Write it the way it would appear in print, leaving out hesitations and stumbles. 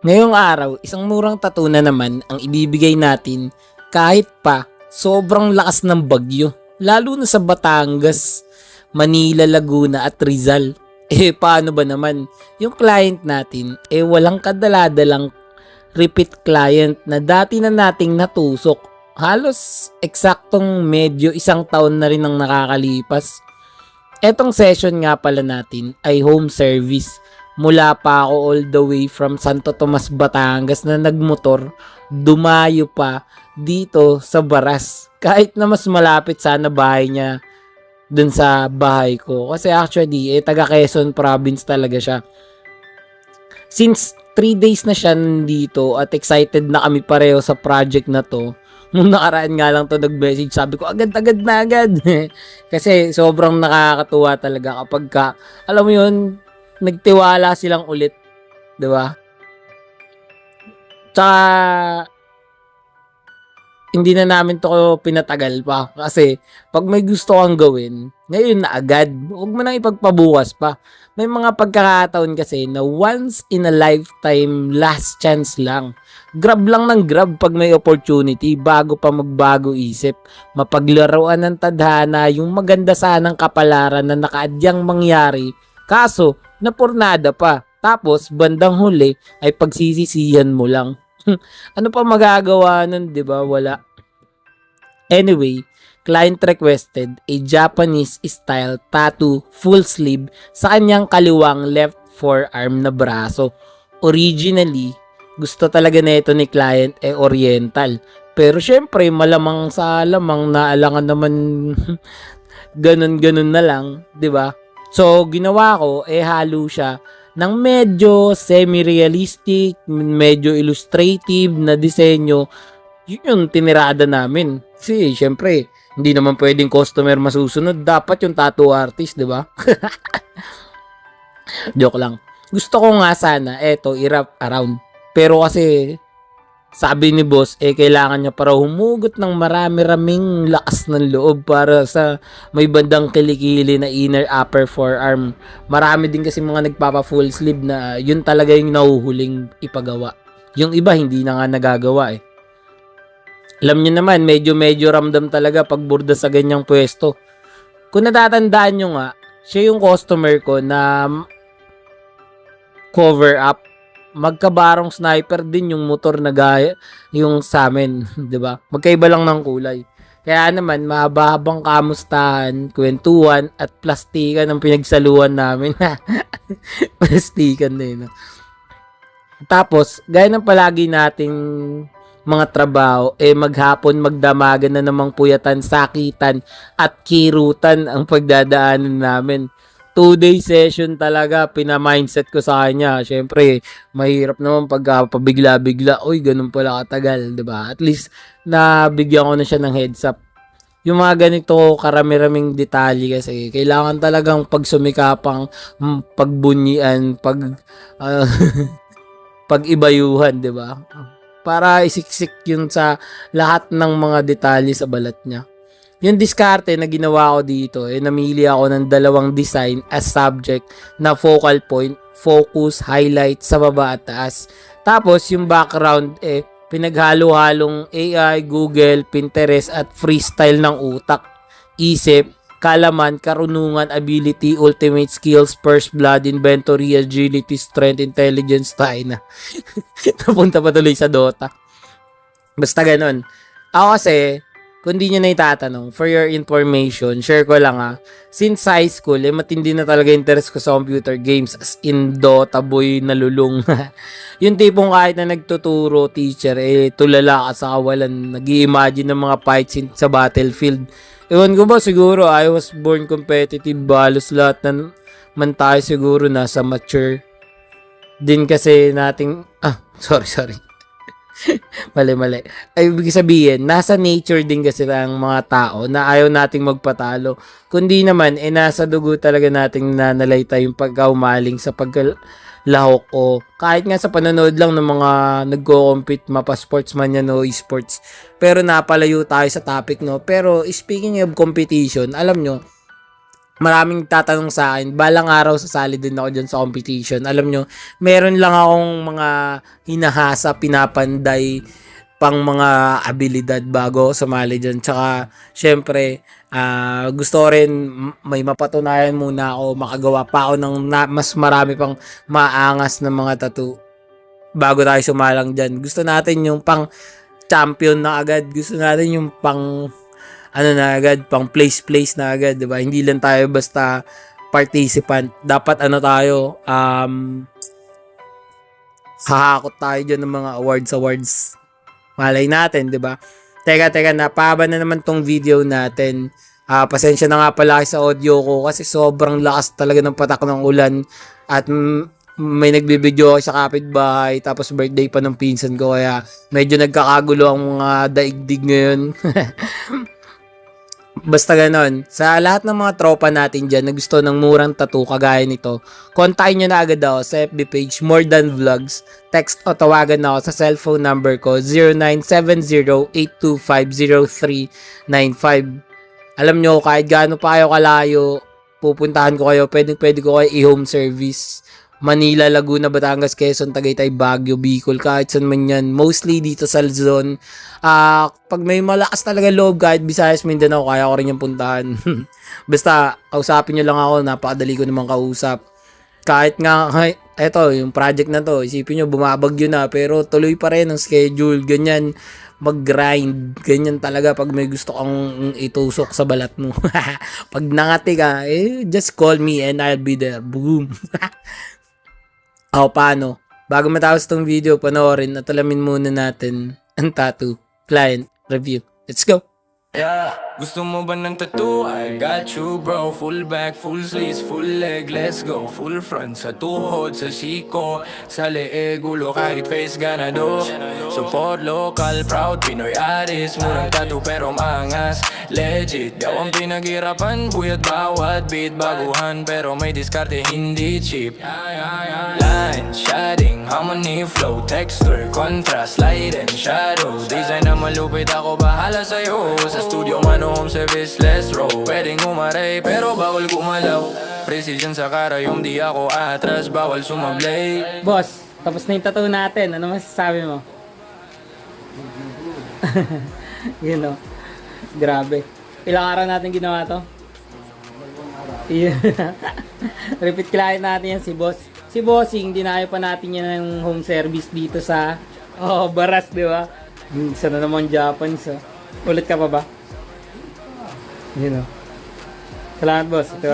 Ngayong araw, isang murang tattoo na naman ang ibibigay natin kahit pa sobrang lakas ng bagyo. Lalo na sa Batangas, Manila, Laguna at Rizal. Paano ba naman? Yung client natin, walang kadaladalang repeat client na dati na nating natusok. Halos eksaktong medyo isang taon na rin ang nakakalipas. Etong session nga pala natin ay home service. Mula pa ako all the way from Santo Tomas, Batangas na nagmotor, dumayo pa dito sa Baras. Kahit na mas malapit sana bahay niya dun sa bahay ko. Kasi actually, taga Quezon province talaga siya. Since 3 days na siya nandito at excited na kami pareho sa project na to, nung nakaraan nga lang to nag-message, sabi ko agad-agad na agad. Kasi sobrang nakakatuwa talaga kapag alam mo yun, nagtiwala silang ulit, 'di ba? Tsaka hindi na namin to pinatagal pa kasi pag may gusto kang gawin, ngayon na agad. Huwag mo nang ipagpabukas pa. May mga pagkakataon kasi na once in a lifetime, last chance lang. Grab lang ng grab pag may opportunity bago pa magbago isip. Mapaglaruan ng tadhana yung maganda sanang kapalaran na nakaadyang mangyari. Kaso, napurnada pa. Tapos, bandang huli ay pagsisisihan mo lang. Ano pa magagawa nun, di ba? Wala. Anyway, client requested a Japanese style tattoo full sleeve sa kanyang kaliwang left forearm na braso. Originally, gusto talaga nito ni client oriental. Pero syempre, malamang sa lamang na alangan naman ganun-ganun na lang, 'di ba? So, ginawa ko halo siya ng medyo semi-realistic, medyo illustrative na disenyo. Yun yung tinirada namin. Kasi, syempre, hindi naman pwedeng customer masusunod. Dapat yung tattoo artist, di ba? Joke lang. Gusto ko nga sana, i-wrap around. Pero kasi, sabi ni boss, kailangan niya para humugot ng marami-raming lakas ng loob para sa may bandang kilikili na inner upper forearm. Marami din kasi mga nagpapa full sleeve na yun talaga yung nahuhuling ipagawa. Yung iba hindi na nga nagagawa Alam niyo naman, medyo ramdam talaga pag burda sa ganyang pwesto. Kung natatandaan nyo nga, siya yung customer ko na cover up. Magkabarong sniper din yung motor na gaya yung sa amin, 'di ba? Magkaiba lang ng kulay. Kaya naman mahaba-habang kamustahan, kwentuhan at plastikan ang pinagsaluhan namin. Plastikan din. Tapos, gaya ng palagi nating mga trabaho, maghapon magdamagan na namang puyatan, sakitan at kirutan ang pagdadaanan namin. 2-day session talaga, pina-mindset ko sa kanya. Syempre, mahirap naman pag pabigla-bigla, uy, ganun pala katagal, 'di ba? At least, nabigyan ko na siya ng heads up. Yung mga ganito karami-raming detalye kasi, kailangan talagang pagsumikapang, pagbunyian, pag-ibayuhan, 'di ba? Para isiksik yun sa lahat ng mga detalye sa balat niya. Yung diskarte na ginawa ko dito, namili ako ng 2 design as subject na focal point, focus, highlight sa baba at taas. Tapos yung background, pinaghalo-halong AI, Google, Pinterest at freestyle ng utak, isip, kalaman, karunungan, ability, ultimate skills, first blood, inventory, agility, strength, intelligence, tayo na. Napunta pa tuloy sa Dota. Basta ganun. Ako kasi, kung di nyo na itatanong, for your information, share ko lang since high school, matindi na talaga interest ko sa computer games, as in Dota boy nalulung. Yung tipong kahit na nagtuturo teacher, tulala ka sa kawalan, nag-i-imagine ng mga fight scene sa battlefield. Ewan ko ba, siguro I was born competitive, balos lahat man tayo siguro nasa mature din kasi nating, sorry. Mali. Ay, ibig sabihin, nasa nature din kasi ng mga tao na ayaw nating magpatalo. Kundi naman, nasa dugo talaga nating nanalay tayong pagkaumaling sa pagkalahok o kahit nga sa panonood lang ng mga nagko-compete, mapa sportsman yan o esports. Pero napalayo tayo sa topic, no? Pero speaking of competition, alam nyo, maraming tatanong sa akin, balang araw sasali din ako dyan sa competition. Alam nyo, meron lang akong mga hinahasa, pinapanday, pang mga abilidad bago sumali dyan. Tsaka, syempre, gusto ko rin may mapatunayan muna ako, makagawa pa ako ng mas marami pang maangas na mga tattoo bago tayo sumalang dyan. Gusto natin yung pang champion na agad. Gusto natin yung pang ano na agad, pang place na agad, 'di ba? Hindi lang tayo basta participant. Dapat ano tayo, hahakot tayo dyan ng mga awards. Malay natin, 'di ba? Teka, napahaba na naman tong video natin. Pasensya na nga pala kayo sa audio ko kasi sobrang lakas talaga ng patak ng ulan at may nagbibideo ako sa kapitbahay tapos birthday pa ng pinsan ko kaya medyo nagkakagulo ang mga daigdig ngayon. Basta ganon. Sa lahat ng mga tropa natin dyan na gusto ng murang tattoo kagaya nito, kontakin nyo na agad ako sa FB page More Than Vlogs. Text o tawagan ako sa cellphone number ko 0970-825-0395. Alam nyo, kahit gaano pa kayo kalayo, pupuntahan ko kayo. Pwede ko kayo i-home service. Manila, Laguna, Batangas, Quezon, Tagaytay, Baguio, Bicol, kahit saan man yan. Mostly dito sa Luzon. Pag may malakas talaga loob, kahit Visayas, Mindanao, kaya ko rin yung puntahan. Basta, kausapin nyo lang ako, napakadali ko naman kausap. Kahit nga, eto, yung project na to, isipin nyo, bumabagyo na, pero tuloy pa rin ang schedule, ganyan, mag-grind, ganyan talaga pag may gusto kang itusok sa balat mo. Pag nangati ka, just call me and I'll be there. Boom. Paano? Bago matapos tong video, panoorin at alamin muna natin ang tattoo client review. Let's go! Yeah, gusto mo ba ng tattoo? I got you bro. Full back, full sleeves, full leg, let's go. Full front, sa tuhod, sa siko, sa leeg, ulo kahit face ganado. Support local, proud Pinoy artist. Murang tattoo pero maangas, legit. Daw ang pinaghirapan, buyat bawat beat. Baguhan pero may diskarte, hindi cheap. Line, shading, harmony, flow, texture, contrast, light and shadow. Design na malupit, ako bahala sa'yo. Sa studio man o home service, let's roll. Pwedeng umaray pero bawal gumalaw. Precision sa karayom, di ako atras, bawal sumablay. Boss, tapos na yung tattoo natin. Ano masasabi mo? You know, grabe. Ilang araw natin ginawa to? Repeat client natin yan si Boss. Si Bossing, dinayo pa natin yan ng home service dito sa Baras, di ba? Isa na naman Japanese. Ulit ka pa ba? You know. Salamat, boss. Ito,